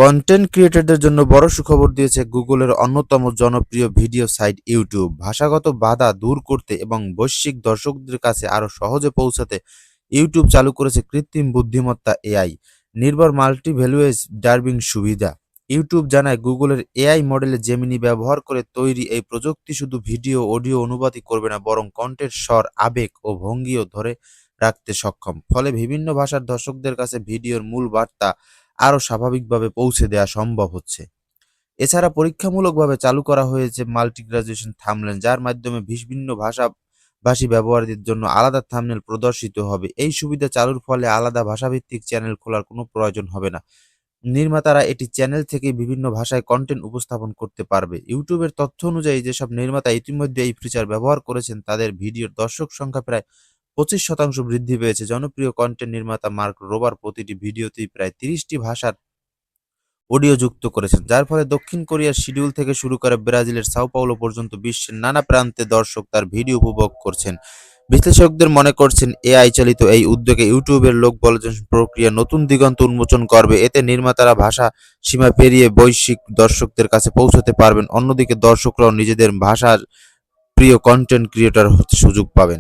Content ক্রিয়েটরদের জন্য বড় সুখবর দিয়েছে গুগলের অন্যতম জনপ্রিয় ভিডিও সাইট ইউটিউব। ভাষাগত বাধা দূর করতে এবং বৈশ্বিক দর্শকদের কাছে আরও সহজে পৌঁছাতে ইউটিউব চালু করেছে কৃত্রিম বুদ্ধিমত্তা এআই নির্ভর মাল্টিভ্যালুয়েজ ডাবিং সুবিধা। ইউটিউব জানায় গুগলের এআই মডেলে জেমিনি ব্যবহার করে তৈরি এই প্রযুক্তি শুধু ভিডিও অডিও অনুবাদই করবে না, বরং কণ্ঠের স্বর, আবেগ ও ভঙ্গিও ধরে রাখতে সক্ষম। ফলে বিভিন্ন ভাষার দর্শকদের কাছে ভিডিওর মূল বার্তা আরও স্বাভাবিকভাবে পৌঁছে দেওয়া সম্ভব হচ্ছে। এছাড়া পরীক্ষামূলকভাবে চালু করা হয়েছে মাল্টি গ্রাজুয়েশন থাম্বনেল, যার মাধ্যমে ভিন্ন ভাষাভাষী ব্যবহারীদের জন্য আলাদা থাম্বনেল প্রদর্শিত হবে। এই সুবিধা চালুর ফলে আলাদা ভাষাভিত্তিক চ্যানেল খোলার কোনো প্রয়োজন হবে না। নির্মাতারা এটি চ্যানেল থেকে বিভিন্ন ভাষায় কন্টেন্ট উপস্থাপন করতে পারবে। ইউটিউবের তথ্য অনুযায়ী যেসব নির্মাতা ইতিমধ্যে এই ফিচার ব্যবহার করেছেন তাদের ভিডিওর দর্শক সংখ্যা প্রায় 25% বৃদ্ধি পেয়েছে। জনপ্রিয় কন্টেন্ট নির্মাতা মার্ক রোবার প্রতিটি ভিডিওতেই প্রায় 30টি ভাষার অডিও যুক্ত করেছেন, যার ফলে দক্ষিণ কোরিয়ার শিডিউল থেকে শুরু করে ব্রাজিলের সাও পাওলো পর্যন্ত বিশ্বের নানা প্রান্তে দর্শক তার ভিডিও উপভোগ করছেন। বিশ্লেষকদের মনে করছেন এআই চালিত এই উদ্যোগে ইউটিউবের লোক বলায়ন প্রক্রিয়া নতুন দিগন্ত উন্মোচন করবে। এতে নির্মাতারা ভাষা সীমা পেরিয়ে বৈশ্বিক দর্শকদের কাছে পৌঁছাতে পারবেন। অন্যদিকে দর্শকরাও নিজেদের ভাষার প্রিয় কন্টেন্ট ক্রিয়েটর হতে সুযোগ পাবেন।